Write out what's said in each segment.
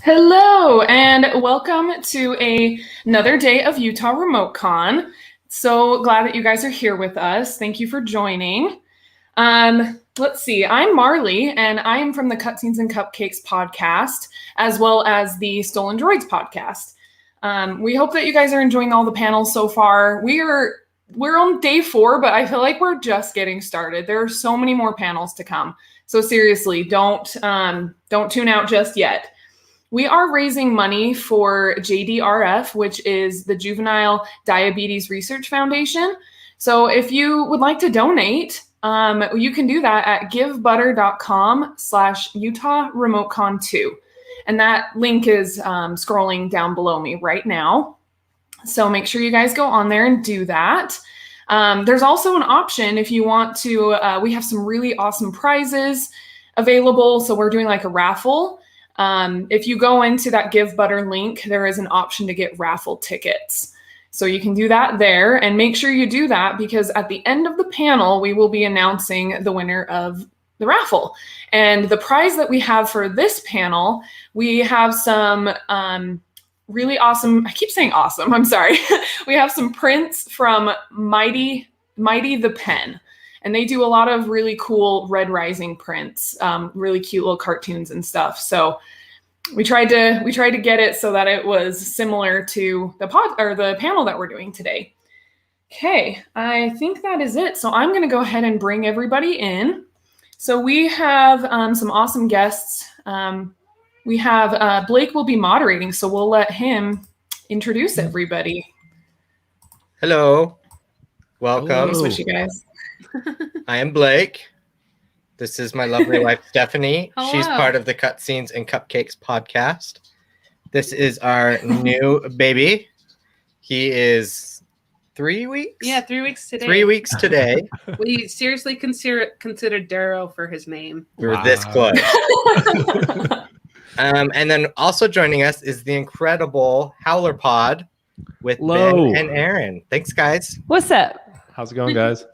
Hello, and welcome to another day of Utah RemoteCon. So glad that you guys are here with us. Thank you for joining. Let's see, I'm Marlee, and I am from the Cutscenes and Cupcakes podcast, as well as the Stolen Droids podcast. We hope that you guys are enjoying all the panels so far. We're on day 4, but I feel like we're just getting started. There are so many more panels to come. So seriously, don't tune out just yet. We are raising money for JDRF, which is the Juvenile Diabetes Research Foundation. So if you would like to donate, you can do that at givebutter.com/Utah RemoteCon 2. And that link is scrolling down below me right now. So make sure you guys go on there and do that. There's also an option if you want to, we have some really awesome prizes available. So we're doing like a raffle. If you go into that Give Butter link, there is an option to get raffle tickets. So you can do that there, and make sure you do that because at the end of the panel, we will be announcing the winner of the raffle. And the prize that we have for this panel, we have some really awesome, I keep saying awesome, I'm sorry. We have some prints from Mighty the Pen. And they do a lot of really cool Red Rising prints, really cute little cartoons and stuff. So we tried to get it so that it was similar to the panel that we're doing today. Okay, I think that is it. So I'm going to go ahead and bring everybody in. So we have some awesome guests. We have Blake will be moderating, so we'll let him introduce everybody. Hello, welcome. Switch you guys. I am Blake. This is my lovely wife, Stephanie. Hello. She's part of the Cutscenes and Cupcakes podcast. This is our new baby. He is 3 weeks? Yeah, 3 weeks today. 3 weeks today. We seriously considered Darrow for his name. We were this close. And then also joining us is the incredible Howler Pod with Hello. Ben and Aaron. Thanks, guys. What's up? How's it going, guys?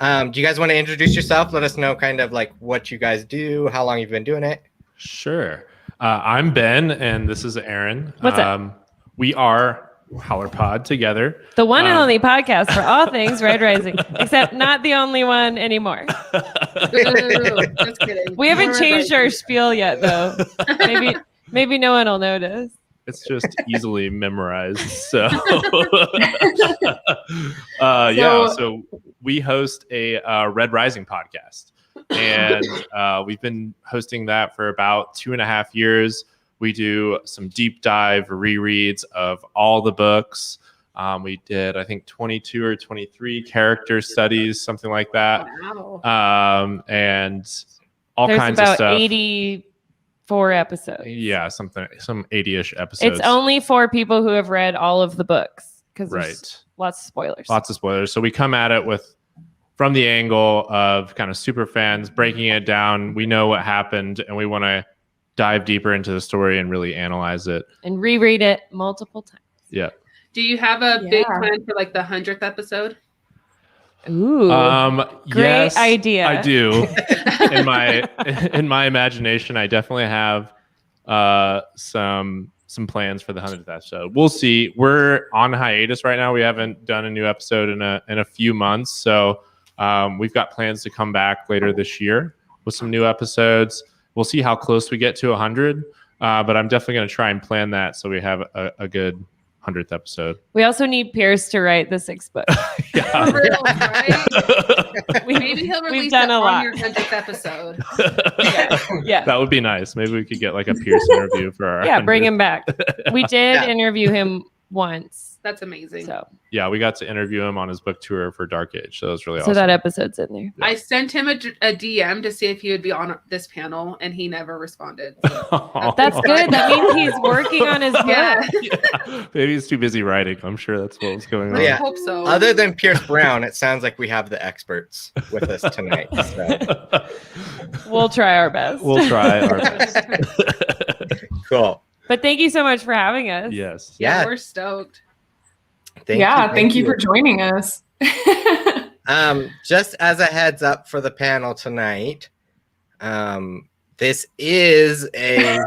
Do you guys want to introduce yourself? Let us know kind of like what you guys do, how long you've been doing it. Sure. I'm Ben, and this is Aaron. What's up? We are Howler Pod together. The one and only podcast for all things Red Rising, except not the only one anymore. Just kidding. We haven't changed our spiel yet, though. Maybe no one will notice. It's just easily memorized. So, so we host a Red Rising podcast, and we've been hosting that for about 2.5 years. We do some deep dive rereads of all the books. We did, I think, 22 or 23 character studies, something like that. Wow. And all There's kinds of about stuff. 84 episodes. Yeah, some 80-ish episodes. It's only for people who have read all of the books because there's Right. lots of spoilers. Lots of spoilers. So we come at it from the angle of kind of super fans, breaking it down. We know what happened, and we want to dive deeper into the story and really analyze it. And reread it multiple times. Yeah. Do you have a big plan for like the 100th episode? Ooh. Great Yes, idea. I do. in my imagination, I definitely have some plans for the 100th episode. We'll see. We're on hiatus right now. We haven't done a new episode in a few months, so we've got plans to come back later this year with some new episodes. We'll see how close we get to 100, but I'm definitely going to try and plan that so we have a good 100th episode. We also need Pierce to write the 6th book. Yeah. For real, right? Maybe he'll We've release done it a on lot. your 100th episode. Yeah. That would be nice. Maybe we could get like a Pierce interview for our Yeah, bring 100th. him back. We did interview him once. That's amazing. So Yeah, we got to interview him on his book tour for Dark Age. So it was really awesome. that episode's in there. I sent him a DM to see if he would be on this panel, and he never responded. So That's good. That means he's working on his book. yeah, Yeah. Maybe he's too busy writing. I'm sure that's what was going on. I Yeah. hope so. Other than Pierce Brown, it sounds like we have the experts with us tonight. So. We'll try our best. We'll try our best. Cool. But thank you so much for having us. Yes. Yeah. We're stoked. Thank you for joining us. Just as a heads up for the panel tonight, this is a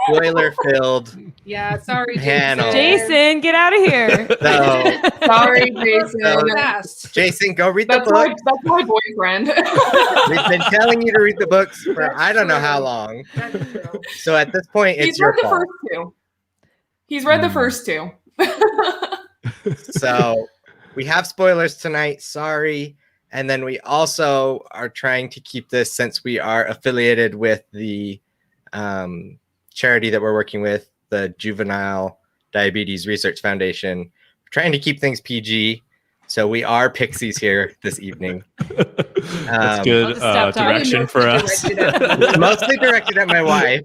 spoiler-filled Yeah, sorry, Panel. Jason, get out of here. So, Sorry, Jason. So- Fast. Jason, go read the That's book. my boyfriend. We've been telling you to read the books for That's I don't know how true. long. That's true. So at this point, it's He's your read the fault. first two. He's read the first two. So we have spoilers tonight. Sorry. And then we also are trying to keep this, since we are affiliated with the charity that we're working with, the Juvenile Diabetes Research Foundation. We're trying to keep things PG. So we are pixies here this evening. That's I'll good just stop talking. direction for us. It's mostly directed at my wife.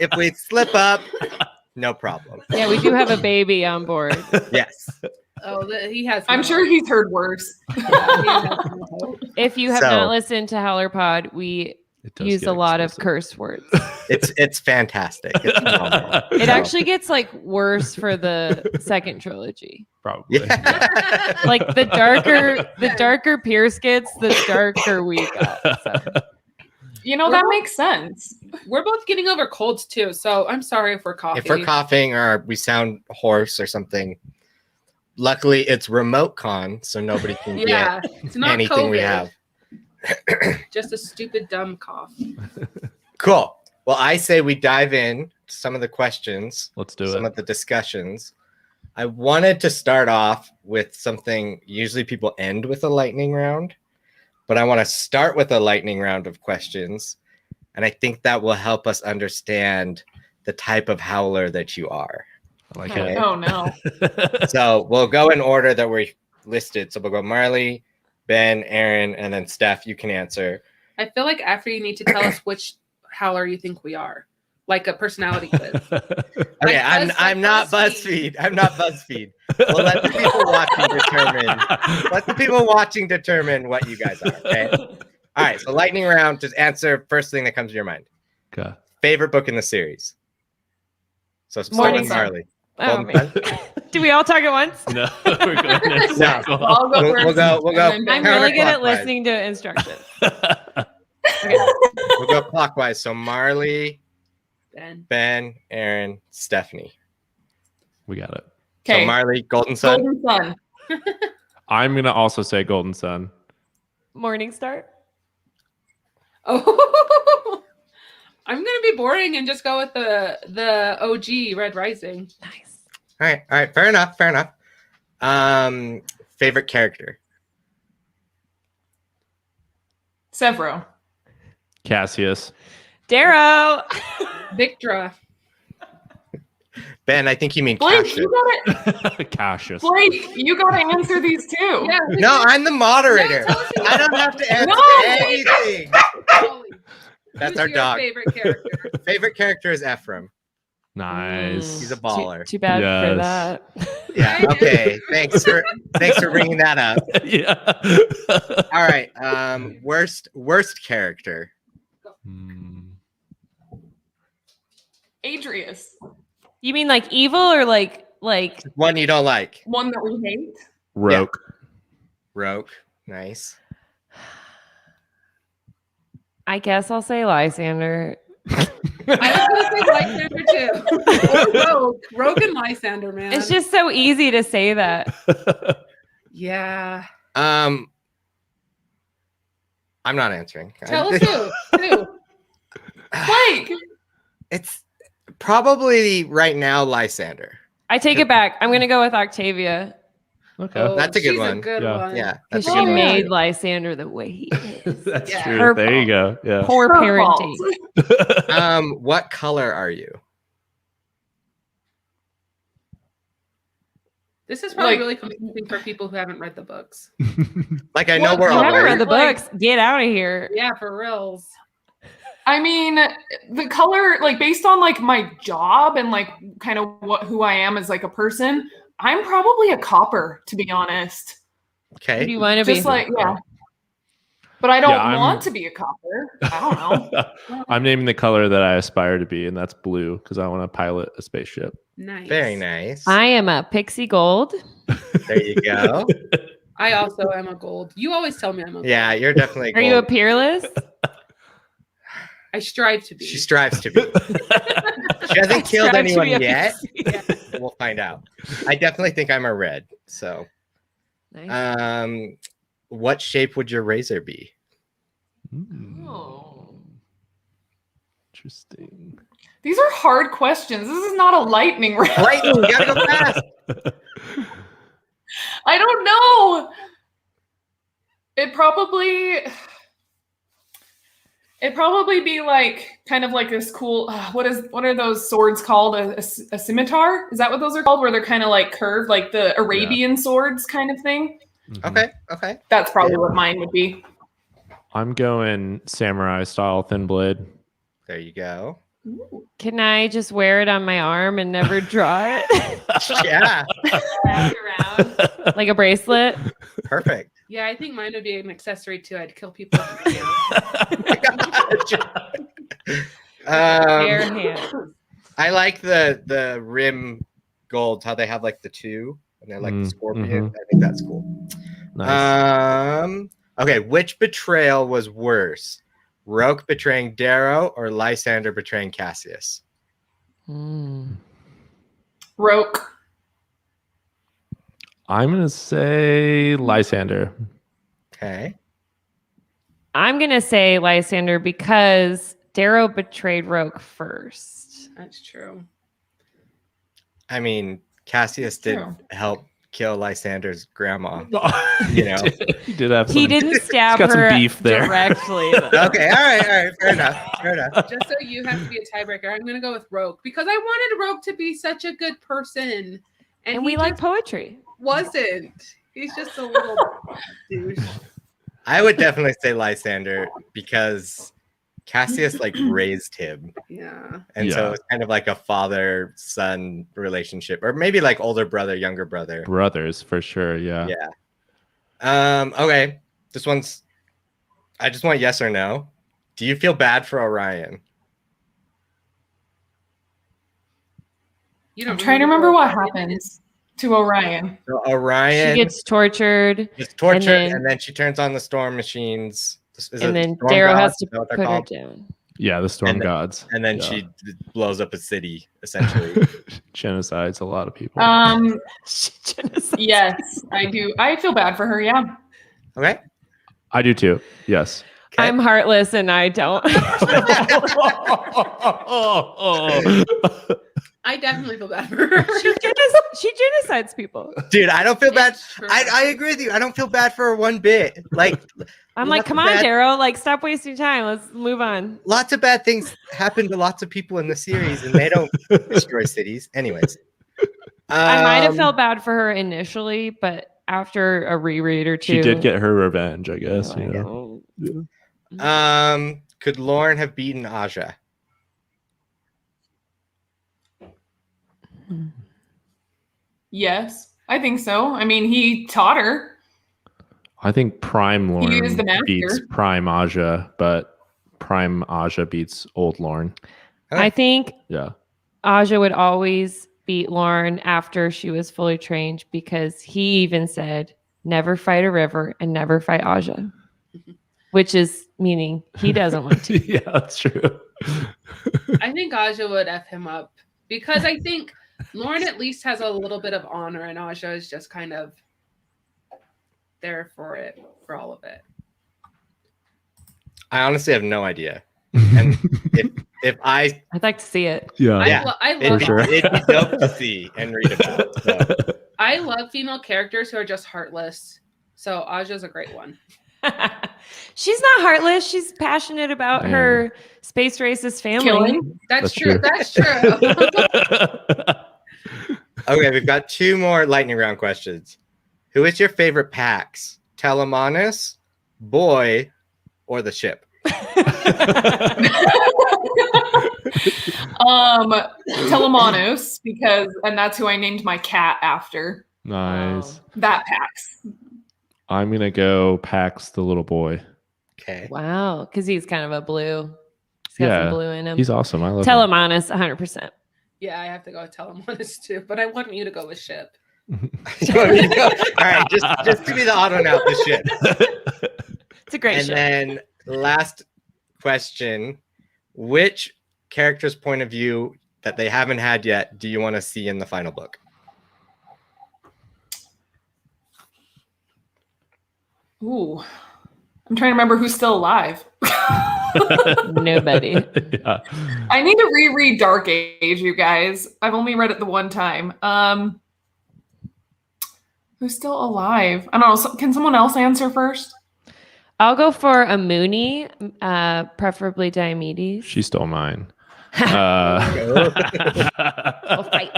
If we slip up, no problem. Yeah, we do have a baby on board. Yes. Oh, he has. I'm sure he's heard worse. If you have So- not listened to Howler Pod, we It does use get a lot of explicit. curse words. It's fantastic. It's phenomenal. It So, actually gets like worse for the second trilogy. Probably. yeah. Like the darker Pierce gets, the darker we got. So. You know, that makes sense. We're both getting over colds too, so I'm sorry if we're coughing. If we're coughing or we sound hoarse or something, luckily it's remote con, so nobody can Yeah, get it's not anything COVID. we have. Just a stupid dumb cough. Cool. Well, I say we dive in to some of the questions, Let's do some it. of the discussions. I wanted to start off with something. Usually people end with a lightning round, but I want to start with a lightning round of questions. And I think that will help us understand the type of howler that you are. I like Okay. it. Oh no. So we'll go in order that we listed. So we'll go Marlee, Ben, Aaron, and then Steph. You can answer. I feel like after you need to tell us which howler you think we are, like a personality quiz. Okay, Like I'm not BuzzFeed. BuzzFeed. I'm not BuzzFeed. We'll let the people watching determine. Let the people watching determine what you guys are. Okay. All right. So lightning round. Just answer first thing that comes to your mind. Okay. Favorite book in the series. So start Morning with Sun. Marlee. Oh, Golden man. Sun? Do we all talk at once? No, we're going in a No. circle. I'll go We'll first. go. and then I'm Ben. really good at Counterclockwise. listening to instructions. We'll go clockwise. So Marlee, Ben. Ben, Aaron, Stephanie. We got it. So Okay. Marlee, Golden Sun. Golden Sun. I'm gonna also say Golden Sun. Morning start. Oh, I'm gonna be boring and just go with the OG Red Rising. Nice. All right. Fair enough. Favorite character. Severo. Cassius. Darrow. Victra. Ben, I think you mean Blake, Cassius. you gotta Cassius. Blake, you gotta answer these too. Yeah. No, I'm the moderator. No, tell us who- I don't have to answer No. anything. Ollie, That's who's our your dog. favorite character? Favorite character is Ephraim. Nice. He's a baller. Too bad for Yes. that. Yeah. Okay. Thanks for bringing that up. Yeah. All right. Worst character. Hmm. Adrius. You mean like evil or like One you don't like. One that we hate. Roke. Rogue. Nice. I guess I'll say Lysander. I was gonna say Lysander too. Or Rogue. Rogue and Lysander, man. It's just so easy to say that. yeah. I'm not answering. Tell us who. Blake. It's probably right now Lysander. I take it back. I'm gonna go with Octavia Okay. Oh, That's a good she's one. A good Yeah. one. Yeah. because That's a she good one. made Lysander the way he is. That's Yeah. true. Her There you go. Yeah. Poor Her parenting. fault. What color are you? This is probably Like- really confusing for people who haven't read the books. Like I know What we're You all haven't very- read the Like- books. Get out of here. Yeah, for reals. I mean, the color, like based on like my job and like kind of who I am as like a person, I'm probably a copper, to be honest. Who do Okay. you want to be? Just like yeah. But I don't Yeah, I'm- want to be a copper. I don't know. I'm naming the color that I aspire to be, and that's blue because I want to pilot a spaceship. Nice. Very nice. I am a pixie gold. There you go. I also am a gold. You always tell me I'm a gold. Yeah, you're definitely. Are you a gold. peerless? I strive to be. She strives to be. She hasn't killed Strive to be anyone a yet. PC. We'll find out. I definitely think I'm a red. So, Nice. what shape would your razor be? Oh. Interesting. These are hard questions. This is not a lightning round. Lightning, you gotta go fast. I don't know. It'd probably be like kind of like this cool. What are those swords called? A scimitar? Is that what those are called? Where they're kind of like curved, like the Arabian swords kind of thing. Okay. That's probably what mine would be. I'm going samurai style thin blade. There you go. Can I just wear it on my arm and never draw it? Yeah. Wrap it around like a bracelet. Perfect. Yeah, I think mine would be an accessory too. I'd kill people. Bare hands. I like the rim golds, how they have like the two and they're like the scorpion. I think that's cool. Nice. Okay, which betrayal was worse? Roke betraying Darrow or Lysander betraying Cassius? Roke. I'm gonna say Lysander. Okay. I'm going to say Lysander because Darrow betrayed Roke first. That's true. I mean, Cassius did True. help kill Lysander's grandma. You know. he did have He some, didn't stab got some her beef there. directly. Okay, all right. Fair enough. Just so you have to be a tiebreaker, I'm gonna go with Roke because I wanted Roke to be such a good person, And he we like just poetry. wasn't. He's just a little douche. I would definitely say Lysander because Cassius like raised him. Yeah. And so Yeah. it's kind of like a father-son relationship, or maybe like older brother, younger brother. brothers for sure. Yeah. Okay. This one's I just want yes or no. Do you feel bad for Orion? You don't I'm trying to remember what Orion is. happens to Orion. So She Orion gets tortured, is tortured and and then- then she turns on the storm machines. Is and it then storm Darrow gods? has to Is that what they're put her called? down. Yeah, the storm And then- gods. And then Yeah. she blows up a city, essentially. Genocides a lot of people. Genocide. Yes, I do. I feel bad for her. Yeah. Okay. I do too. Yes. Okay. I'm heartless and I don't. I definitely feel bad for her. She genocides people. Dude, I don't feel bad. It's true. I agree with you. I don't feel bad for her one bit. Like I'm like, Lots come of on, bad- Darrow. Like, stop wasting time. Let's move on. lots of bad things happen to lots of people in the series, and they don't destroy cities. Anyways, I might have Um, felt bad for her initially, but after a reread or two, She did get her revenge, I guess. like, You know? oh. Could Lauren have beaten Aja? Yes, I think so. I mean, he taught her. I think Prime He is Lorne the master. beats Prime Aja, but Prime Aja beats Old Lorne. I think Yeah. Aja would always beat Lauren after she was fully trained because he even said, never fight a river and never fight Aja, which is meaning he doesn't want to. Yeah, that's true. I think Aja would F him up because I think Lauren at least has a little bit of honor and Aja is just kind of there for all of it. I honestly have no idea. And if I, I'd like to see it. Yeah. Yeah. I it'd love be, sure. it'd be dope to see and read about. So. I love female characters who are just heartless. So Aja's a great one. She's not heartless. She's passionate about Yeah. her space racist family. Killing. That's That's true. true. That's true. Okay, we've got 2 more lightning round questions. Who is your favorite Pax? Telemanus, Boy, or the ship? Telemanos, and that's who I named my cat after. Nice. That Pax. I'm gonna go Pax the little boy. Okay. Wow, because he's kind of a blue. He's got Yeah, some blue in him. He's awesome. I love him. Telemanus, 100%. Yeah, I have to go with Telemanus too, but I want you to go with Ship. You want me to go? All right, just give me the auto now, the ship. It's a great And show. then last question. which character's point of view that they haven't had yet do you want to see in the final book? Ooh, I'm trying to remember who's still alive. Nobody. Yeah. I need to reread Dark Age, you guys. I've only read it the one time. Who's still alive? I don't know. Can someone else answer first? I'll go for a Mooney, preferably Diomedes. She stole mine. We'll fight.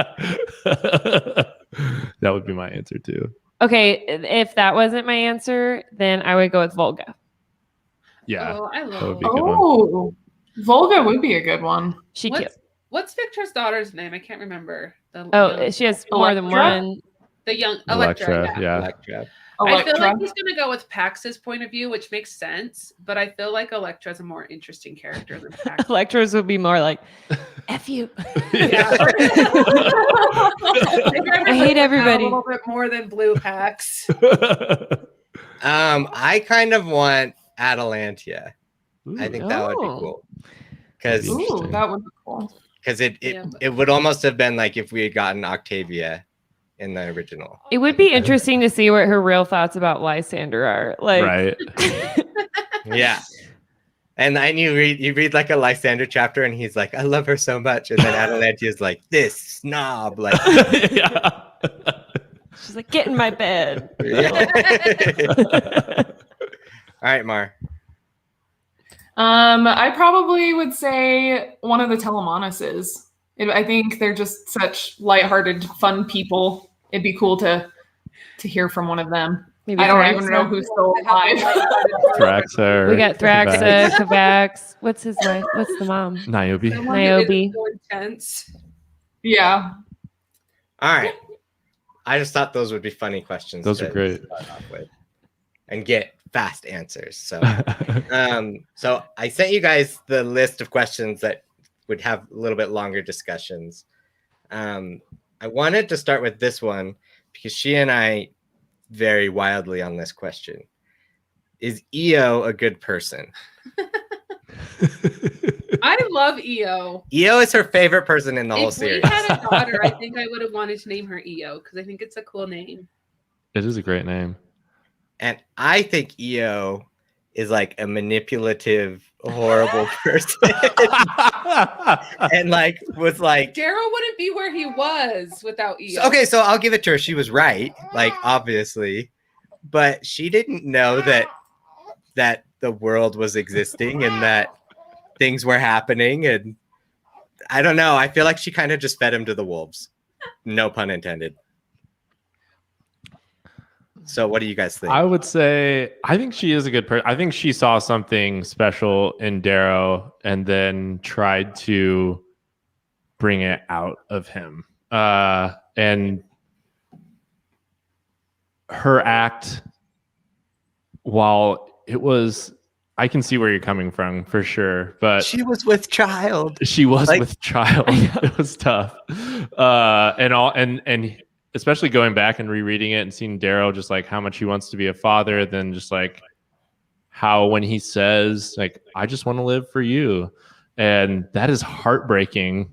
That would be my answer too. Okay, if that wasn't my answer, then I would go with Volga. Yeah. Oh, I That would love. be a good one. Oh, Volga would be a good one. She cute. What's Victor's daughter's name? I can't remember. She has more than Electra? one. The young Electra, Electra. yeah. Electra. I feel like he's gonna go with Pax's point of view, which makes sense. But I feel like Electra's a more interesting character than Pax. Electra's would be more like, F you. Yeah. I hate everybody. A little bit more than Blue Pax. I kind of want Atalantia. I think that would be Oh. cool. Because Ooh, that would be cool. it would almost have been like if we had gotten Octavia in the original. It would be interesting to see what her real thoughts about Lysander are. Like, Right. Yeah. And then you read like a Lysander chapter and he's like, I love her so much. And then Atalantia's like, this snob. Like, Yeah. she's like, get in my bed. yeah. All right, Mar. I probably would say one of the Telemanuses. I think they're just such lighthearted, fun people. It'd be cool to hear from one of them. Maybe I don't Thraxa. even know who's still alive. Thraxa. We got Thraxa, Kavax. What's his wife? What's the mom? Niobe. The one that is Niobe. so intense. Yeah. All right. I just thought those would be funny questions. Those are to great. start off with and get fast answers. So, so I sent you guys the list of questions that would have a little bit longer discussions. I wanted to start with this one because she and I vary wildly on this question. Is Io a good person? I love Io. Io is her favorite person in the whole If series. we had a daughter, I think I would have wanted to name her Io because I think it's a cool name. It is a great name. And I think Io is like a manipulative, horrible person. And like was like Daryl wouldn't be where he was without Io. okay, so I'll give it to her. She was right, like obviously, but she didn't know that the world was existing and that things were happening. And I don't know. I feel like she kind of just fed him to the wolves. No pun intended. So what do you guys think? I would say I think she is a good person. I think she saw something special in Darrow and then tried to bring it out of him. And her act, while it was, I can see where you're coming from for sure, but she was with child. she was Like- with child. It was tough. And especially going back and rereading it and seeing Darrow just like how much he wants to be a father, then just like how when he says like, I just want to live for you. And that is heartbreaking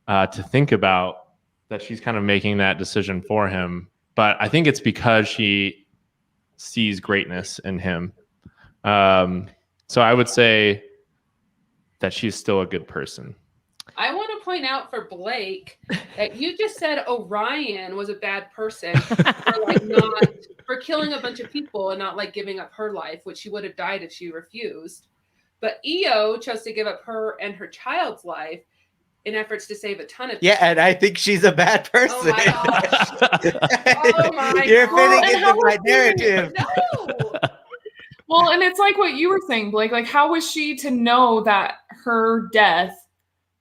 to think about, that she's kind of making that decision for him. But I think it's because she sees greatness in him. So I would say that she's still a good person. I want to point out for Blake that you just said Orion was a bad person for killing a bunch of people and not like giving up her life, which she would have died if she refused. But Io chose to give up her and her child's life in efforts to save a ton of people. Yeah, and I think she's a bad person. Oh my gosh. Oh my You're God. fitting into my narrative. No. Well, and it's like what you were saying, Blake. Like, how was she to know that her death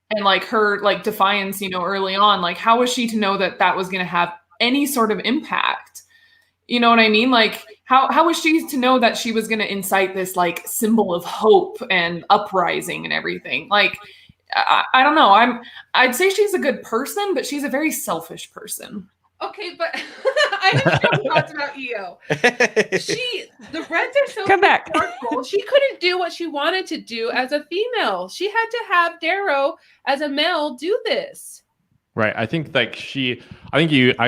and like her like defiance, early on, like how was she to know that that was going to have any sort of impact? You know what I mean? Like, how was she to know that she was going to incite this like symbol of hope and uprising and everything? Like, I don't know. I'd say she's a good person, but she's a very selfish person. Okay, but I have strong thoughts about Io. The Reds are so Come back. powerful. She couldn't do what she wanted to do as a female. She had to have Darrow as a male do this. Right. I think I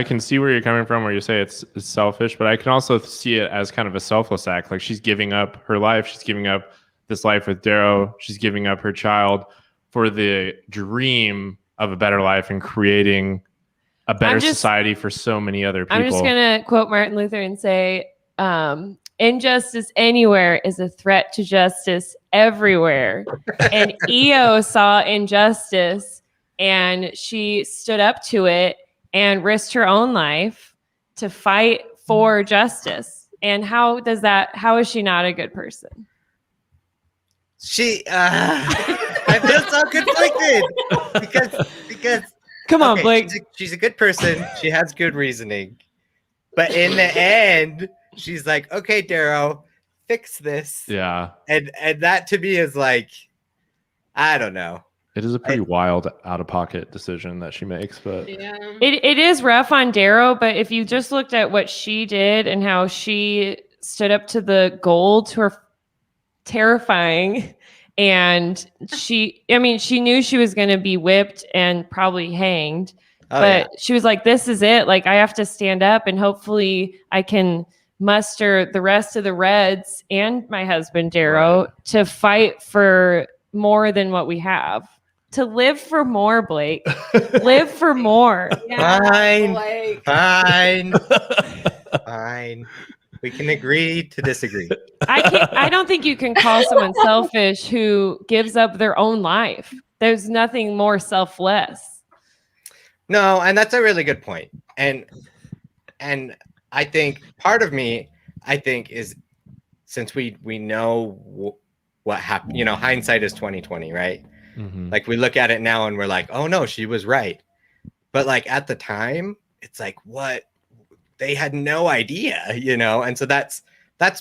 can see where you're coming from, where you say it's selfish, but I can also see it as kind of a selfless act. Like she's giving up her life. She's giving up this life with Darrow. She's giving up her child for the dream of a better life and creating a better society for so many other people. I'm just going to quote Martin Luther and say, injustice anywhere is a threat to justice everywhere. And Io saw injustice and she stood up to it and risked her own life to fight for justice. And how is she not a good person? I feel so conflicted because come on, Blake. She's a good person. She has good reasoning. But in the end, she's like, okay, Darrow, fix this. Yeah. And that to me is like, I don't know. It is a pretty wild out-of-pocket decision that she makes, but yeah. It is rough on Darrow, but if you just looked at what she did and how she stood up to the goal to her terrifying. And she knew she was going to be whipped and probably hanged, she was like, this is it. Like, I have to stand up and hopefully I can muster the rest of the Reds and my husband, Darrow, to fight for more than what we have. To live for more, Blake. Live for more. Yeah, Fine. Blake. Fine. Fine. We can agree to disagree. I don't think you can call someone selfish who gives up their own life. There's nothing more selfless. No, and that's a really good point. And I think part of me, is since we know what happened, hindsight is 2020, right? Mm-hmm. Like we look at it now and we're like, oh no, she was right. But like at the time, it's like, what? They had no idea, and so that's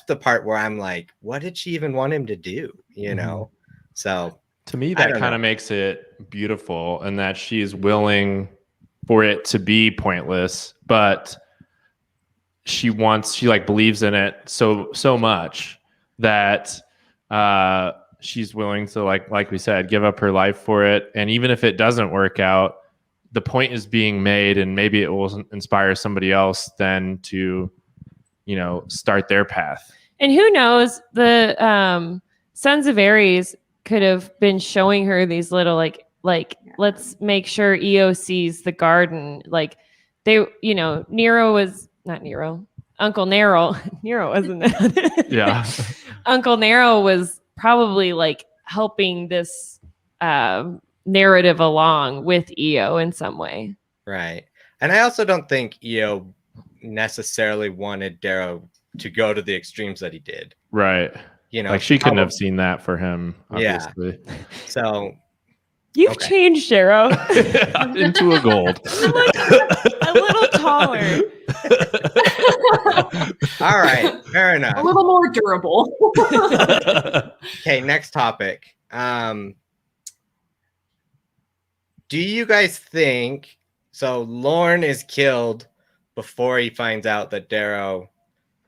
the part where I'm like, what did she even want him to do, So to me, that kind of makes it beautiful, and that she's willing for it to be pointless, but she believes in it so much that she's willing to like we said, give up her life for it. And even if it doesn't work out, the point is being made, and maybe it will inspire somebody else then to, start their path. And who knows, the Sons of Ares could have been showing her these little let's make sure Io sees the garden. Like they, Nero was not Nero, Uncle Nero. Nero wasn't it? Yeah. Uncle Nero was probably like helping this narrative along with Io in some way. Right. And I also don't think Io necessarily wanted Darrow to go to the extremes that he did. Right. Like she couldn't have seen that for him, obviously. Yeah. So you've changed, Darrow. Into a gold. a little taller. All right. Fair enough. A little more durable. Okay, next topic. Do you guys think so? Lorne is killed before he finds out that Darrow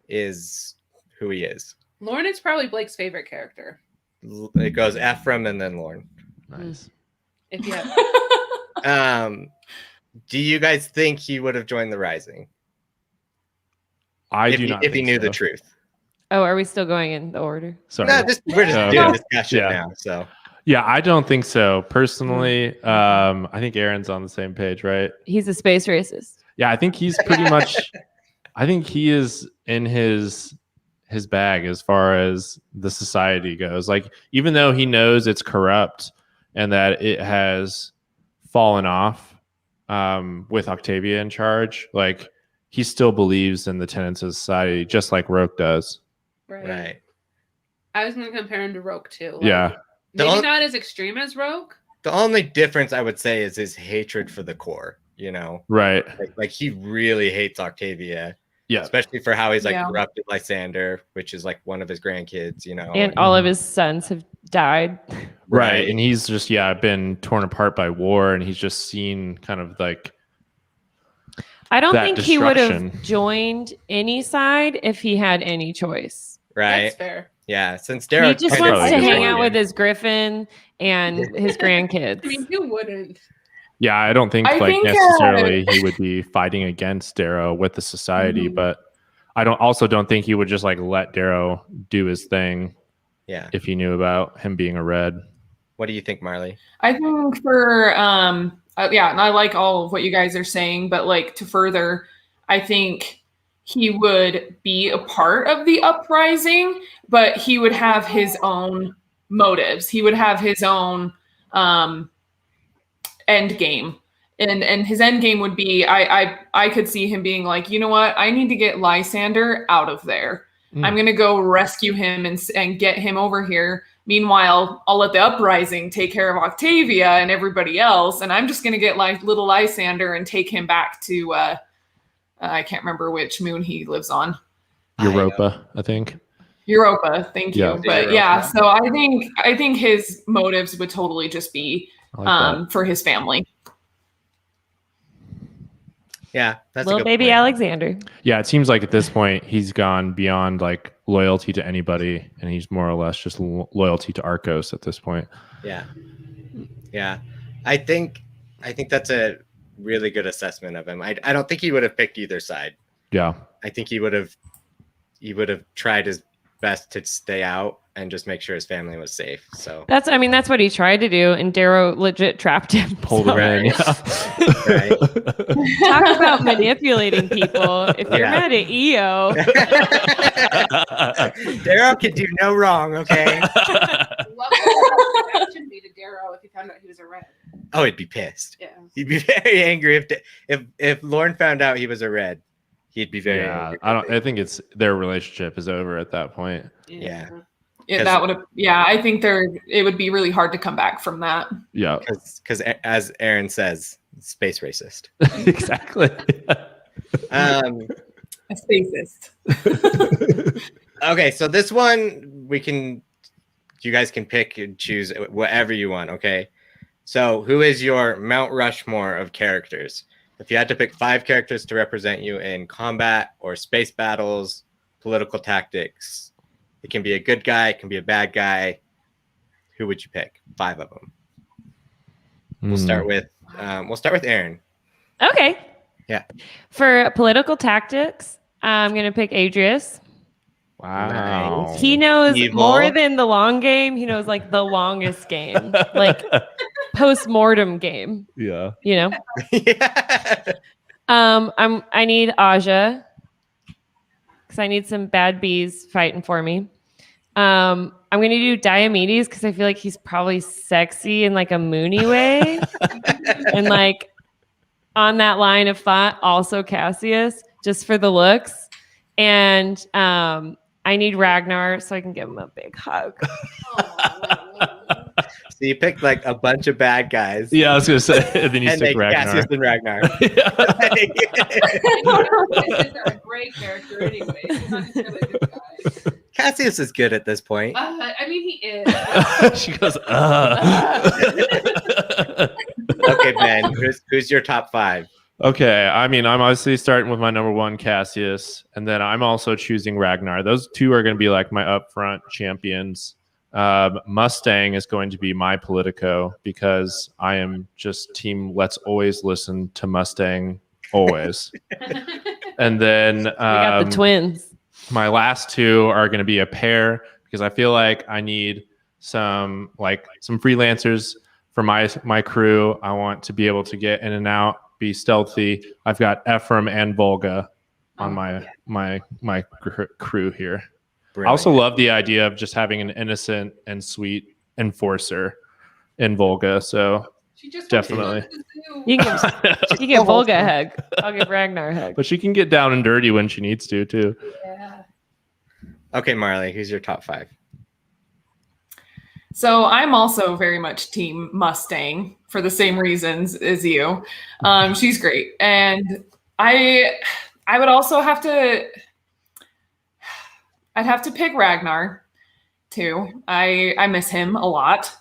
is who he is. Lorne is probably Blake's favorite character. It goes Ephraim and then Lorne. Nice. If you have. Do you guys think he would have joined the Rising? I do not. If he knew the truth. Oh, are we still going in the order? Sorry. No, we're just doing discussion now. So. Yeah, I don't think so. Personally, I think Aaron's on the same page, right? He's a space racist. Yeah, I think he's pretty much. I think he is in his bag as far as the society goes. Like, even though he knows it's corrupt and that it has fallen off with Octavia in charge, like he still believes in the tenets of society, just like Roke does. Right. I was going to compare him to Roke too. Yeah. Maybe not as extreme as Roke. The only difference I would say is his hatred for the core, Right. Like he really hates Octavia. Yeah. Especially for how he's corrupted Lysander, which is like one of his grandkids, And all of his sons have died. Right. And he's just, been torn apart by war, and he's just seen kind of like I don't that think he would destruction. have joined any side if he had any choice. Right. That's fair. Yeah. Since He Derek just probably wants to just hang wanted out in. with his griffin and his grandkids. I mean, who wouldn't? Yeah, I don't think I like think, necessarily he would be fighting against Darrow with the society, Mhm. but I don't think he would just like let Darrow do his thing Yeah. if he knew about him being a red. What do you think, Marlee? I think for yeah, and I like all of what you guys are saying, but like to further, I think he would be a part of the uprising, but he would have his own motives. He would have his own end game. And his end game would be I could see him being like, you know what, I need to get Lysander out of there. I'm going to go rescue him and get him over here. Meanwhile, I'll let the uprising take care of Octavia and everybody else. And I'm just going to get like little Lysander and take him back to, I can't remember which moon he lives on. Europa, I think. Europa. Thank you. Yeah. But Europa. yeah, so I think his motives would totally just be I like that. for his family. Yeah, that's Little a good baby point. Alexander. Yeah, it seems like at this point he's gone beyond like loyalty to anybody, and he's more or less just loyalty to Arcos at this point. Yeah. I think that's a really good assessment of him. I don't think he would have picked either side. Yeah, I think he would have tried his best to stay out and just make sure his family was safe. So That's what he tried to do, and Darrow legit trapped him. pulled him in. Right. Talk about manipulating people. If you're Yeah. mad at EO, Darrow could do no wrong, okay? What would his reaction be to Darrow if he found out he was a red? Oh, he'd be pissed. Yeah. He'd be very angry if Lorne found out he was a red. He'd be very Yeah, angry. I think it's their relationship is over at that point. Yeah. Yeah, that would have. Yeah, I think it would be really hard to come back from that. Yeah, Because as Aaron says, space racist. exactly. A spacist. Okay, so this one you guys can pick and choose whatever you want, okay? So who is your Mount Rushmore of characters? If you had to pick 5 characters to represent you in combat or space battles, political tactics, it can be a good guy, it can be a bad guy. Who would you pick? 5 of them. We'll start with Aaron. okay. Yeah. For political tactics, I'm gonna pick Adrius. Wow. Nice. He knows Evil. more than the long game. He knows like the longest game, like post-mortem game. Yeah. You know. Yeah. I need Aja because I need some bad bees fighting for me. I'm gonna do Diomedes because I feel like he's probably sexy in like a Moony way, and like on that line of thought, also Cassius just for the looks. And I need Ragnar so I can give him a big hug. So you picked like a bunch of bad guys. Yeah, I was gonna say. And then you And stick like Ragnar. Cassius and Ragnar. He's a great character anyway. He's not necessarily a good guy. Cassius is good at this point. I mean, he is. She goes, Okay, Ben, who's your top 5? Okay, I mean, I'm obviously starting with my number 1, Cassius, and then I'm also choosing Ragnar. Those 2 are going to be like my upfront champions. Mustang is going to be my Politico because I am just team let's always listen to Mustang, always. And then We got the twins. my last 2 are going to be a pair because I feel like I need some freelancers for my crew. I want to be able to get in and out, be stealthy. I've got Ephraim and Volga on my crew here. I also love the idea of just having an innocent and sweet enforcer in Volga. So She just Definitely. wants to go to the zoo. You can give Volga a hug. I'll give Ragnar a hug. but she can get down and dirty when she needs to too. Yeah. Okay, Marlee, who's your top 5? So I'm also very much team Mustang for the same reasons as you. She's great. And I would also I'd have to pick Ragnar too. I miss him a lot.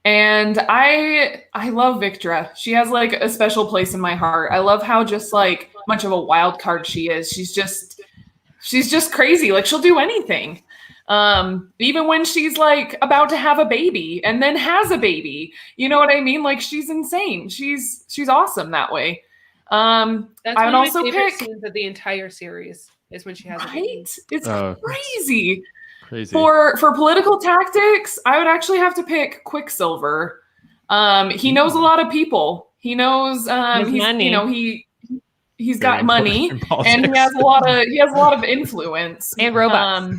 And I love Victra. She has like a special place in my heart. I love how just like much of a wild card she is. She's just crazy. Like she'll do anything. Even when she's like about to have a baby and then has a baby, you know what I mean? Like she's insane. She's awesome that way. That's I one would of my also favorite pick scenes of the entire series is when she has a right. baby. It's Oh, crazy. Crazy. For political tactics, I would actually have to pick Quicksilver. He knows a lot of people. He knows His he's money. you know he's Very got money important and he has a lot of influence And robots.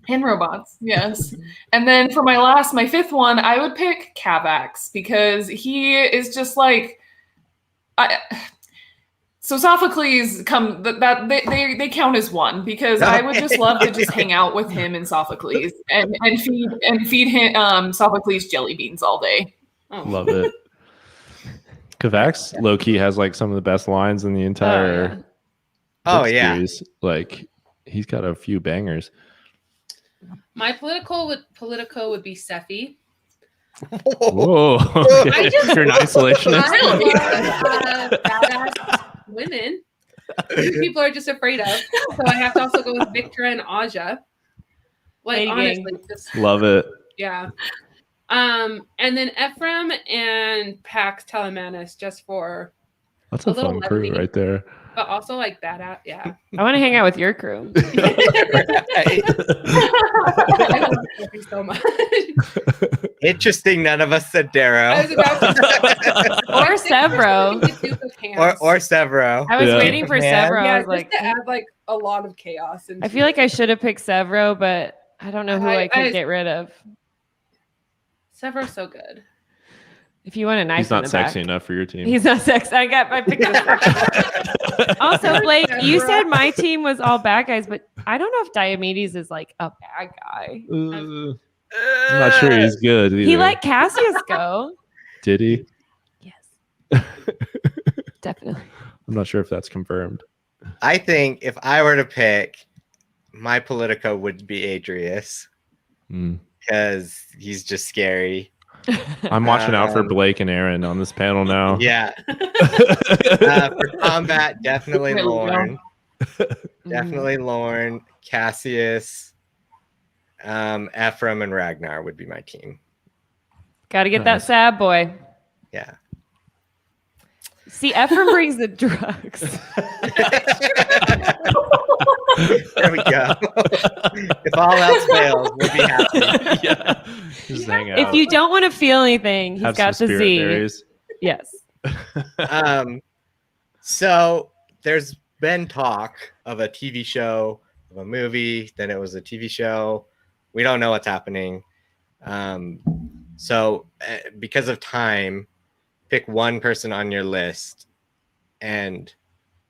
And robots, yes. And then for my fifth one, I would pick Cavax because he is just like so Sophocles they count as one because I would just love to just hang out with him and Sophocles and feed him Sophocles jelly beans all day. Oh. Love it. Kavax low key has like some of the best lines in the entire book series. Like he's got a few bangers. My Politico would be Sephi. Whoa. Okay. You're an isolationist. I love badass women who people are just afraid of. So I have to also go with Victor and Aja. Like, Lady honestly, gang. just, Love it. yeah. And then Ephraim and Pax Telemanis just for, That's a a little fun crew levity. right there. but also like badass. Yeah. I want to hang out with your crew. I love Sophie so much. Interesting. None of us said I Darrow was about to Or Severo. or Severo. I was Yeah. waiting for Man. Severo. I Yeah, was just like, to add like a lot of chaos. And I feel like I should have picked Severo, but I don't know who I could get rid of. Severo's so good. If you want a knife, He's not in the sexy back. enough for your team. He's not sexy. I picked this. Also, Blake, you said my team was all bad guys, but I don't know if Diomedes is like a bad guy. I'm not sure he's good either. He let Cassius go. Did he? Yes. Definitely. I'm not sure if that's confirmed. I think if I were to pick, my Politico would be Adrius Mm. because he's just scary. I'm watching out for Blake and Aaron on this panel now. Yeah. For combat, definitely Really Lorne. Definitely Lorne, Cassius, Ephraim, and Ragnar would be my team. Got to get Nice. that sad boy. Yeah. See, Ephraim brings the drugs. There we go. If all else fails, we'll be happy. Yeah. Just hang out. If you don't want to feel anything, he's Have got some the spirit Z. berries. Yes. So there's been talk of a TV show, of a movie, then it was a TV show. We don't know what's happening. So because of time, pick one person on your list, and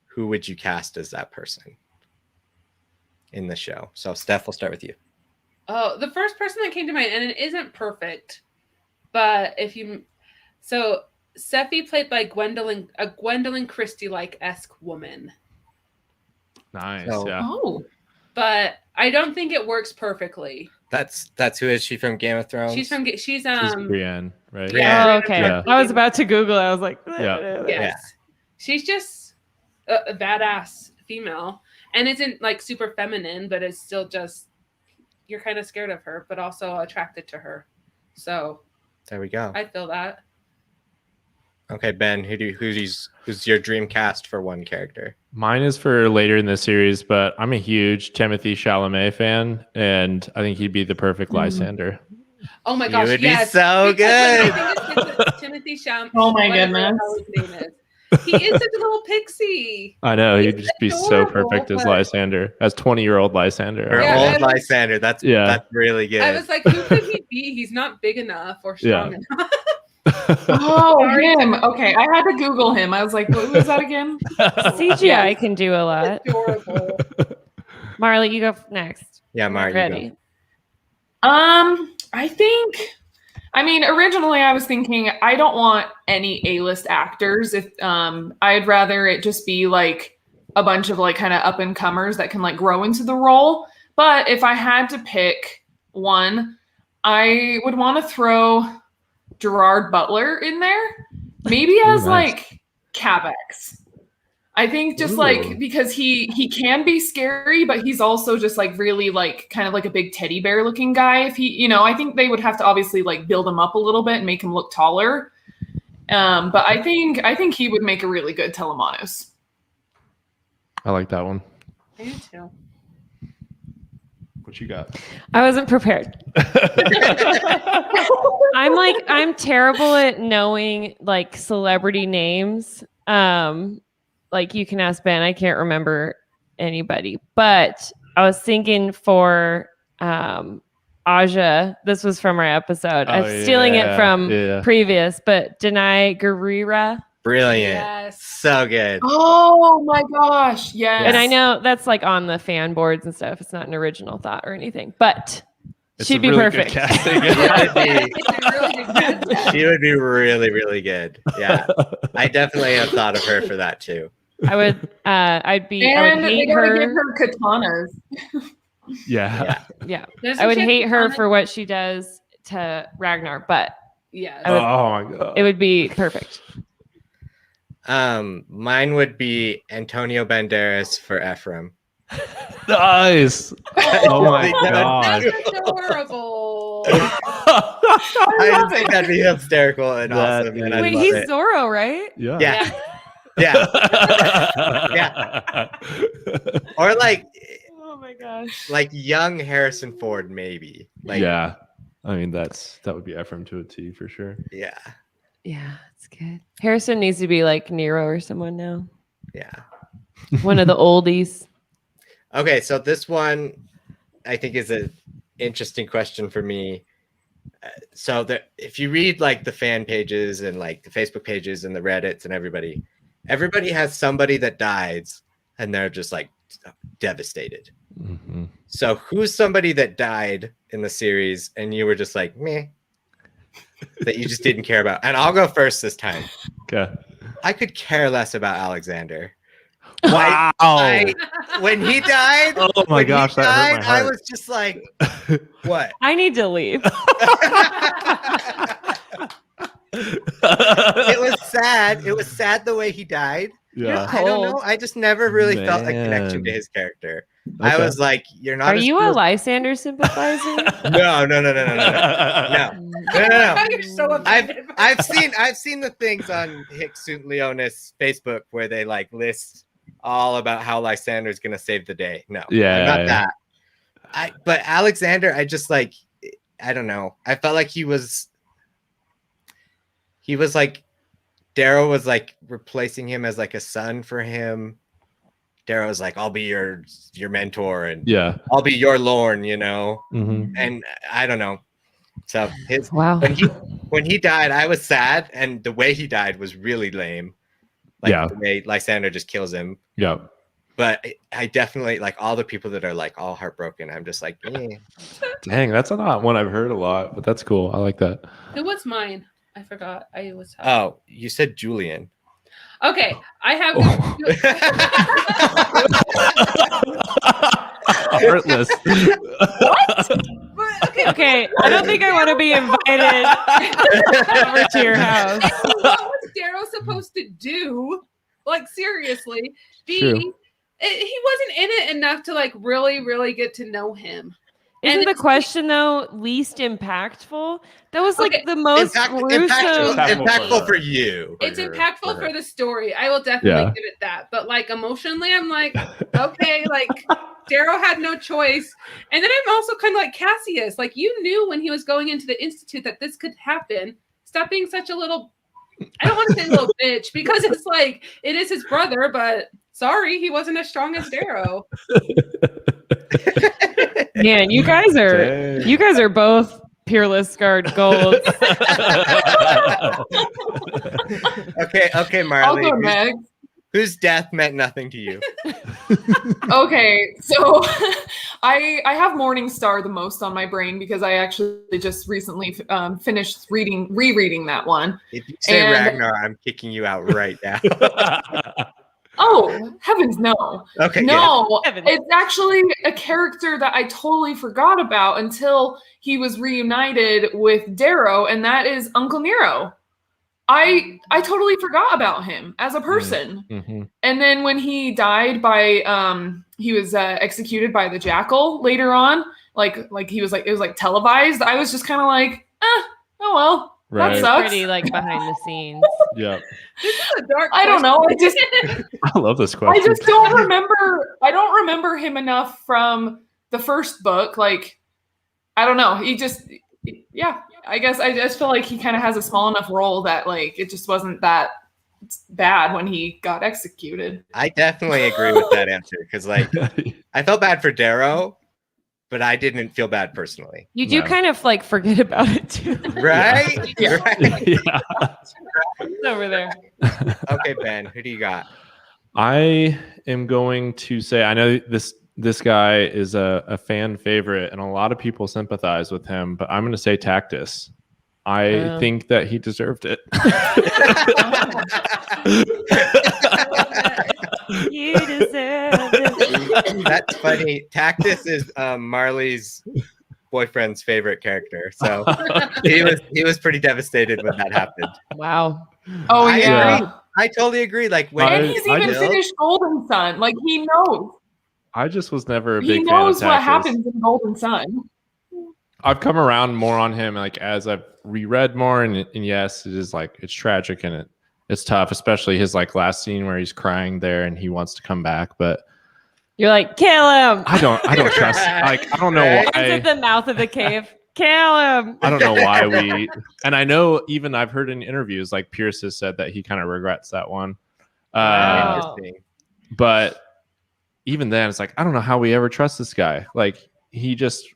who would you cast as that person in the show? So Steph, we'll start with you. Oh, the first person that came to mind, and it isn't perfect, but so Sephi played by a Gwendolyn Christie-like esque woman, Nice. So- Yeah. Oh, but I don't think it works perfectly. That's who is she from Game of Thrones? She's She's Brienne, right? Brienne. Oh, okay. Yeah. I was about to Google it. I was like, Yeah. Yes. Yeah. She's just a badass female, and isn't like super feminine, but it's still just you're kind of scared of her, but also attracted to her. So There we go. I feel that. Okay, Ben, who's your dream cast for one character? Mine is for later in the series, but I'm a huge Timothy Chalamet fan, and I think he'd be the perfect Lysander. Oh my You gosh, would be yes. so Because good. I think it's Timothy Chalamet. Oh my whatever the goodness. hell his name is. He is such a little pixie. I know he'd He's just be so adorable, perfect as but- Lysander, as 20-year-old Lysander. Or Yeah, old I was- Lysander. That's Yeah. really good. I was like, who could he be? He's not big enough or strong enough. oh, Sorry. him. Okay, I had to Google him. I was like, what was that again? CGI can do a lot. Adorable. Marley, you go next. yeah, Mar, you Ready. go. I mean, originally I was thinking I don't want any A-list actors. If I'd rather it just be like a bunch of like kind of up and comers that can like grow into the role. But if I had to pick one, I would want to throw Gerard Butler in there, maybe as nice. like Cavex. I think just like because he can be scary, but he's also just like really like kind of like a big teddy bear looking guy. If he, I think they would have to obviously like build him up a little bit and make him look taller. But I think he would make a really good Telemanos. I like that one. I do too. What you got? I wasn't prepared. I'm terrible at knowing like celebrity names. Like you can ask Ben, I can't remember anybody, but I was thinking for Aja, this was from our episode. I'm stealing it from previous, but Denai Gurira. Brilliant. Yes. So good. Oh my gosh. Yes. And I know that's like on the fan boards and stuff. It's not an original thought or anything, but she'd be really perfect. She would be really, really good. Yeah. I definitely have thought of her for that too. I would hate they gotta her. give her katanas. Yeah. I would hate her for what she does to Ragnar, but yeah. Oh my god. It would be perfect. Mine would be Antonio Banderas for Ephraim. Nice. Oh my god. That's adorable. I just think that'd be hysterical and awesome. And Wait, he's Zorro, right? Yeah. Or like, oh my gosh, like young Harrison Ford, maybe. Like, yeah. I mean, that would be Ephraim to a T for sure. Yeah. Yeah, it's good. Harrison needs to be like Nero or someone now. Yeah. One of the oldies. Okay, so this one I think is an interesting question for me. So if you read like the fan pages and like the Facebook pages and the Reddits and everybody has somebody that dies and they're just like devastated. Mm-hmm. So who's somebody that died in the series and you were just like, meh, that you just didn't care about? And I'll go first this time. Okay. I could care less about Alexander. Wow. When he died, oh my gosh, that hurt my heart. I was just like, what? I need to leave. It was sad. It was sad the way he died. Yeah. I don't know. I just never really felt a connection to his character. Okay. I was like, you're not. Are you a Lysander sympathizer? No. You're so offended. I've seen the things on Hicks Leonis Facebook where they like list all about how Lysander is gonna save the day. No, not that. But Alexander, I just like, I don't know. I felt like he was like, Darrow was like replacing him as like a son for him. Darrow was like, I'll be your mentor and I'll be your Lorne, Mm-hmm. And I don't know. So when he died, I was sad, and the way he died was really lame. Like the way Lysander just kills him. Yeah. But I definitely like all the people that are like all heartbroken. I'm just like, eh. Dang, that's not one I've heard a lot, but that's cool. I like that. Who was mine? I forgot. I was. Oh, you said Julian. Okay, I have. Heartless. What? Okay, I don't think I want to be invited over to your house. What was Darrow supposed to do? Like, seriously. He wasn't in it enough to like really, really get to know him. Isn't the question though least impactful? That was like the most impactful for you. It's impactful for the story. I will definitely give it that. But like emotionally, I'm like, okay, like Darrow had no choice. And then I'm also kind of like Cassius. Like, you knew when he was going into the Institute that this could happen. Stop being such a little, I don't want to say little bitch, because it's like, it is his brother, but sorry, he wasn't as strong as Darrow. Man, you guys are both Peerless Scarred Gold. Okay, Marlee. Whose death meant nothing to you? Okay, so I have Morningstar the most on my brain because I actually just recently finished rereading that one. If you say Ragnar, I'm kicking you out right now. Oh, heavens no. Okay. No, it's actually a character that I totally forgot about until he was reunited with Darrow, and that is Uncle Nero. I totally forgot about him as a person. Mm-hmm. And then when he died by he was executed by the jackal later on, like he was like, it was like televised. I was just kind of like, oh well, Right. that sucks. Pretty like behind the scenes. Yeah. This is a dark I don't know. I just I love this I question. just don't remember. I don't remember him enough from the first book. Like, I don't know. He just, yeah. I guess I just feel like he kind of has a small enough role that like it just wasn't that bad when he got executed. I definitely agree with that answer because, like, I felt bad for Darrow, but I didn't feel bad personally. You do No. kind of like forget about it too. Right? Yeah. Right. Yeah. It's over there. Okay, Ben, who do you got? I am going to say I know this guy is a fan favorite and a lot of people sympathize with him, but I'm going to say Tactus. I think that he deserved it. You deserve it. That's funny. Tactus is Marlee's boyfriend's favorite character, so he was pretty devastated when that happened. Wow. Oh I yeah. agree. I totally agree. Like when And he's I even just- finished Golden Sun. Like he knows. I just was never a He big fan of knows what Tactus. happens in Golden Sun. I've come around more on him like as I've reread more, and yes, it is like it's tragic and it's tough, especially his like last scene where he's crying there and he wants to come back, but You're like, kill him. I don't trust. Like I don't know Right? He's why. at the mouth of the cave. Kill him. I don't know why we. And I know even I've heard in interviews like Pierce has said that he kind of regrets that one. Wow. Interesting. But even then, it's like I don't know how we ever trust this guy. Like he just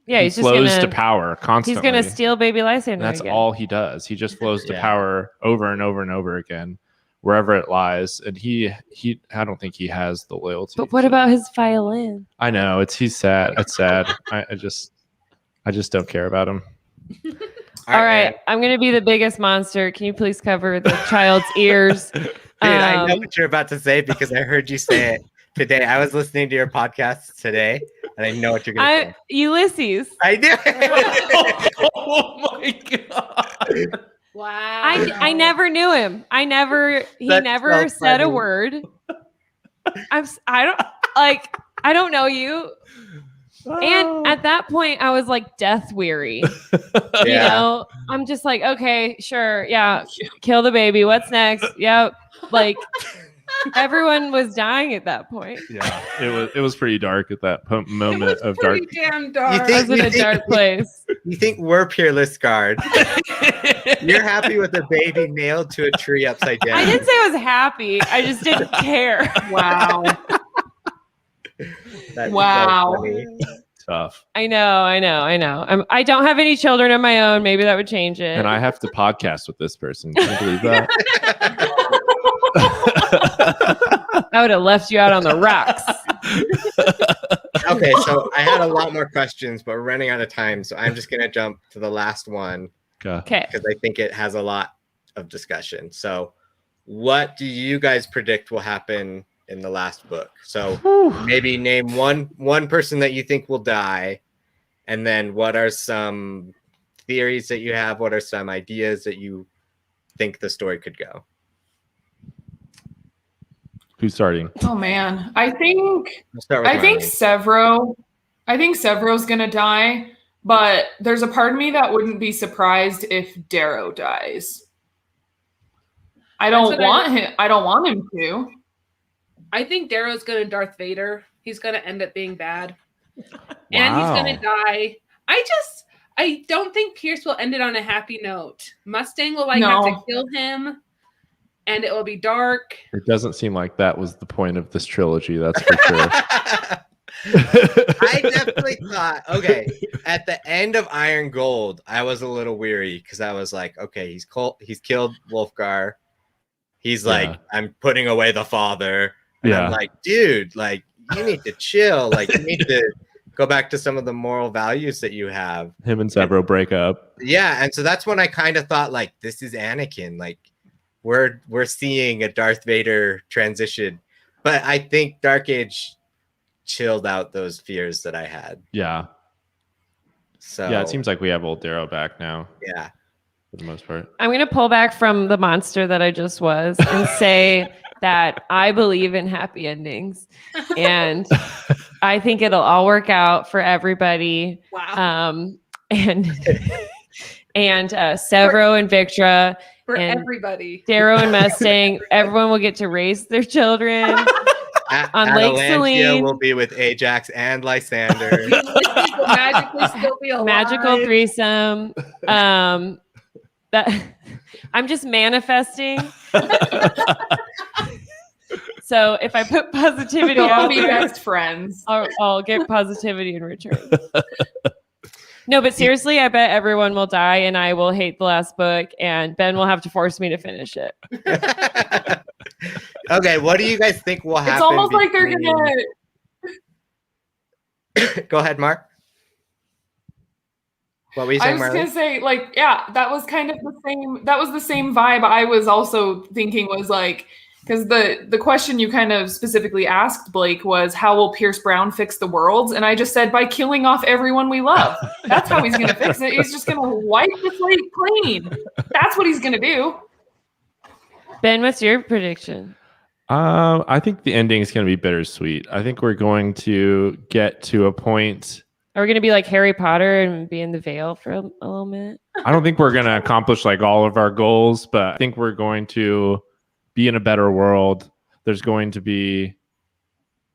Yeah, he's just flows gonna to power constantly. he's gonna steal baby Lysander. And that's again. all he does. He just flows to Yeah. power over and over and over again, wherever it lies. And he I don't think he has the loyalty. But what about his violin? I know he's sad. It's sad. I just don't care about him. All right, I'm gonna be the biggest monster. Can you please cover the child's ears? Dude, I know Um, what you're about to say because I heard you say it today. I was listening to your podcast today, and I know what you're gonna say. Ulysses. I do. Oh my god! Wow. I never knew him. He That's never so said a funny. word. I don't know you. And at that point, I was like death weary. You Yeah. know, I'm just like, okay, sure, yeah, kill the baby. What's next? Yep. Like everyone was dying at that point. Yeah, it was pretty dark at that moment of dark. Pretty damn dark. You I think- was in a dark place. You think we're Peerless Guard? You're happy with a baby nailed to a tree upside down. I didn't say I was happy. I just didn't care. Wow. That's Wow. so funny. Tough. I know. I don't have any children of my own. Maybe that would change it. And I have to podcast with this person. Can you believe that? I would have left you out on the rocks. Okay, so I had a lot more questions, but we're running out of time, so I'm just gonna jump to the last one Okay. Okay. because I think it has a lot of discussion. So, what do you guys predict will happen in the last book? So maybe name one person that you think will die, and then what are some theories that you have? What are some ideas that you think the story could go? Who's starting? Oh man. I think We'll start with Marlee. I think Sevro's gonna die, but there's a part of me that wouldn't be surprised if Darrow dies. I don't want him to. I think Darrow's gonna Darth Vader. He's gonna end up being bad. And he's gonna die. I don't think Pierce will end it on a happy note. Mustang will have to kill him, and it will be dark. It doesn't seem like that was the point of this trilogy. That's for sure. I definitely thought, okay, at the end of Iron Gold, I was a little weary because I was like, okay, he's killed Wolfgar. He's like, Yeah. I'm putting away the father. And Yeah. I'm like, dude, like, you need to chill. Like, you need to go back to some of the moral values that you have. Him and Severo break up. Yeah, and so that's when I kind of thought, like, this is Anakin. Like, we're seeing a Darth Vader transition. But I think Dark Age chilled out those fears that I had. Yeah. So Yeah. It seems like we have old Darrow back now. yeah. for the most part. I'm going to pull back from the monster that I just was and say that I believe in happy endings. And I think it'll all work out for everybody. Wow. And Severo and Victra For and everybody. Darrow and Mustang, everyone will get to raise their children. On Lake Atalantia Selene. will be with Ajax and Lysander. Ulysses will magically still be alive. Magical threesome. That I'm just manifesting. So if I put positivity They'll all out be there, best friends. I'll get positivity in return. No, but seriously, I bet everyone will die and I will hate the last book and Ben will have to force me to finish it. Okay, what do you guys think will happen? It's almost like they're gonna. Go ahead, Mark. What were you I saying, was Marlee? gonna say, like, yeah, that was kind of the same. That was the same vibe I was also thinking was like, because the question you kind of specifically asked, Blake, was how will Pierce Brown fix the world? And I just said by killing off everyone we love. That's how he's gonna fix it. He's just gonna wipe the slate clean. That's what he's gonna do. Ben, what's your prediction? I think the ending is going to be bittersweet. I think we're going to get to a point. Are we going to be like Harry Potter and be in the veil for a little minute? I don't think we're going to accomplish like all of our goals, but I think we're going to be in a better world. There's going to be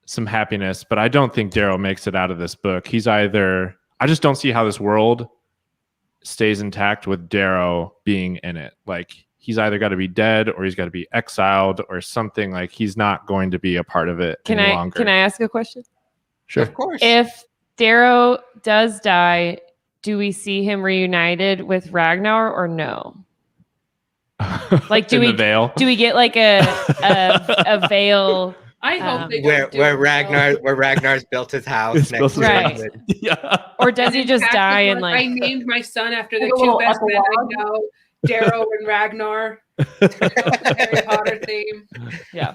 some happiness, but I don't think Darrow makes it out of this book. I just don't see how this world stays intact with Darrow being in it. Like, he's either got to be dead or he's got to be exiled or something. Like, he's not going to be a part of it any longer. Can I ask a question? Sure. Of course. If Darrow does die, do we see him reunited with Ragnar or no? Like, in the veil? Do we get like a veil? I hope they where don't do it, Ragnar's built his house It's next built to his Right. it. Yeah. Or does he just Jack is die and like, I like named my son after the A two little best men I epilogue. know, Darrow and Ragnar. Harry Potter theme. yeah.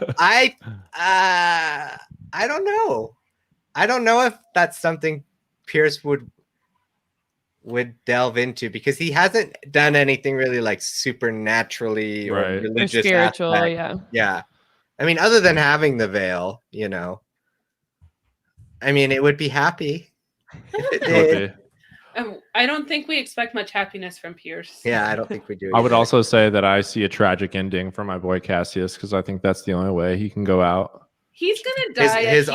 I don't know. I don't know if that's something Pierce would delve into because he hasn't done anything really like supernaturally or Right. religious Or spiritual, aspect. yeah. Yeah. I mean, other than having the veil, I mean, it would be happy if it did. I don't think we expect much happiness from Pierce. Yeah, I don't think we do. I would either. also say that I see a tragic ending for my boy Cassius because I think that's the only way he can go out. He's gonna die. his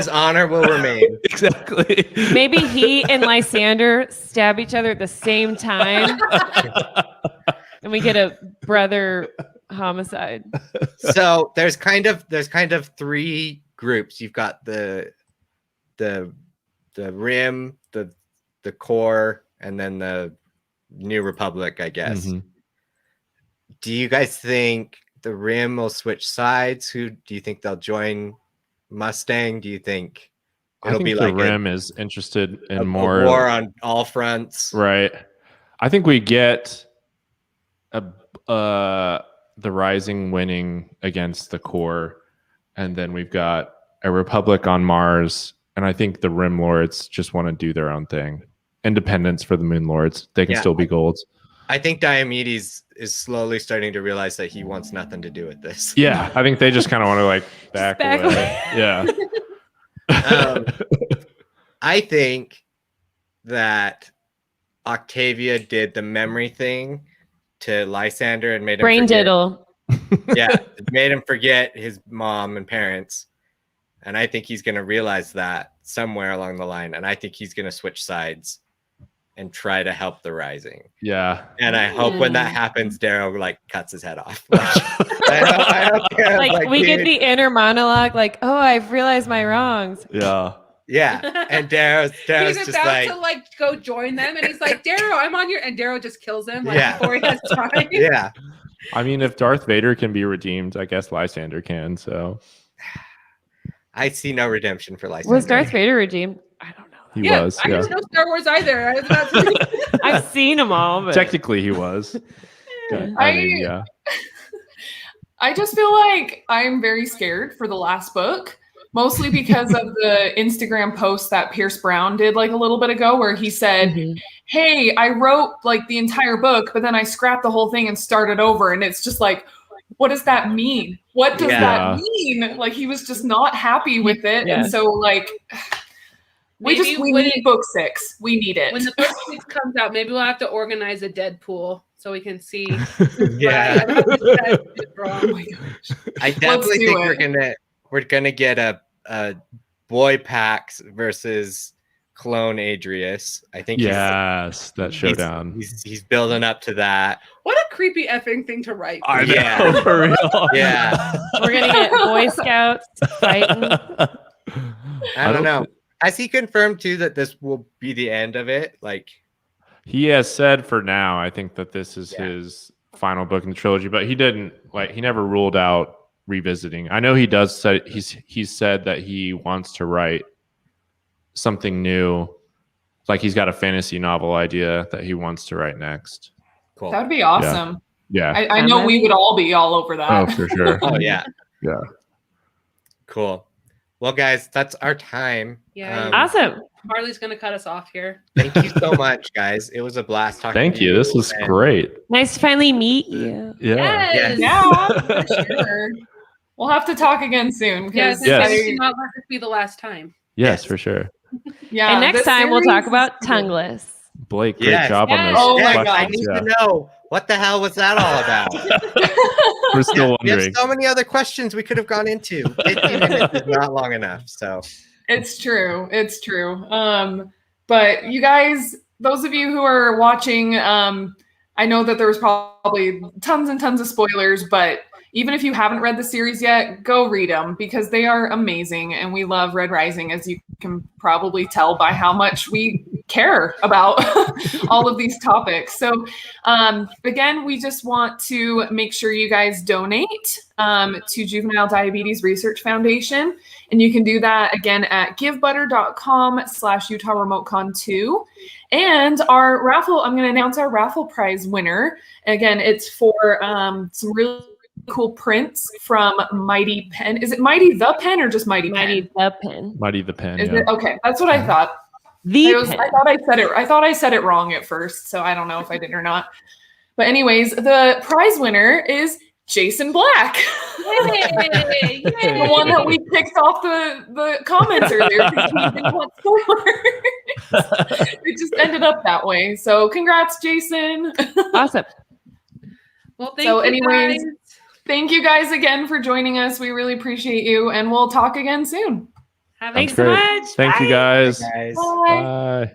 honor will remain. Exactly. Maybe he and Lysander stab each other at the same time, and we get a brother homicide. So there's kind of three groups. You've got the Rim, the Core, and then the New Republic, I guess. Mhm. Do you guys think the Rim will switch sides? Who do you think they'll join Mustang? Do you think I it'll think be the like Rim is interested in a more war on all fronts? right. I think we get the Rising winning against the Core, and then we've got a Republic on Mars, and I think the Rim Lords just want to do their own thing. Independence for the Moon Lords. They can still be golds. I think Diomedes is slowly starting to realize that he wants nothing to do with this. Yeah, I think they just kind of want to like back back away. away. Yeah. I think that Octavia did the memory thing to Lysander and made him Brain forget. diddle. Yeah, made him forget his mom and parents. And I think he's going to realize that somewhere along the line. And I think he's going to switch sides and try to help the Rising. Yeah. And I hope when that happens, Darrow like cuts his head off. I don't care. Like we get dude. the inner monologue, like, oh, I've realized my wrongs. Yeah. Yeah, and Darrow's He's just about like, to go join them, and he's like, "Darrow, I'm on your," and Darrow just kills him Yeah. before he has time. yeah. I mean, if Darth Vader can be redeemed, I guess Lysander can. So I see no redemption for Lysander. Was Darth Vader redeemed? I don't know. he Yeah, was. I Yeah. didn't know Star Wars either. I was about to. I've seen them all, but Technically, he was. I mean, yeah. I just feel like I'm very scared for the last book mostly because of the Instagram post that Pierce Brown did like a little bit ago, where he said, hey, I wrote like the entire book, but then I scrapped the whole thing and started over. And it's just like, what does that mean? What does that mean? Like, he was just not happy with it. Yeah. And so, like, we need book 6. We need it. When the book 6 comes out, maybe we'll have to organize a Deadpool so we can see. Yeah. Oh my gosh. I definitely do think it. we're gonna get a boy Pax versus clone Adrius. I think Yes, that showdown. He's building up to that. What a creepy effing thing to write. I know, Yeah. for real. Yeah. We're gonna get Boy Scouts fighting. I don't know. Has he confirmed too that this will be the end of it? Like, He has said for now, I think that this is his final book in the trilogy, but he didn't he never ruled out revisiting. I know he does say he's said that he wants to write something new. Like he's got a fantasy novel idea that he wants to write next. cool. That would be awesome. Yeah. I know we would all be all over that. Oh, for sure. Oh yeah. Yeah. Cool. Well, guys, that's our time. Yeah. Awesome. Marlee's going to cut us off here. Thank you so much, guys. It was a blast talking Thank to you. This was and- great. Nice to finally meet you. Yeah. Yes. Yeah, for sure. We'll have to talk again soon. Yes. Yes. Do not let this be the last time. Yes, for sure. Yeah. And next this time we'll talk series about is- tongueless. Blake, great Yes. job on Yes. those Oh my Yes, God. I questions. need Yeah. to know what the hell was that all about? We're still We have wondering. so many other questions we could have gone into. 15 minutes is not long enough. So It's true. It's true. But you guys, those of you who are watching, I know that there was probably tons and tons of spoilers, but even if you haven't read the series yet, go read them because they are amazing. And we love Red Rising, as you can probably tell by how much we care about all of these topics. So again, we just want to make sure you guys donate to Juvenile Diabetes Research Foundation. And you can do that again at givebutter.com/Utah RemoteCon 2. And our raffle, I'm going to announce our raffle prize winner. Again, it's for some really cool prints from Mighty Pen. Is it Mighty the Pen or just Mighty Pen? Mighty the Pen. Mighty the Pen. Is Yeah. it? Okay, that's what I thought. Pen. I thought I said it wrong at first, so I don't know if I did or not. But anyways, the prize winner is Jason Black. Yay! The one that we picked off the comments earlier because we didn't want spoilers. It just ended up that way. So congrats, Jason. Awesome. Well, thank So you anyways, guys. thank you guys again for joining us. We really appreciate you, and we'll talk again soon. Have a Thanks good so great. much. Thank you Bye. guys. guys. Bye. Bye.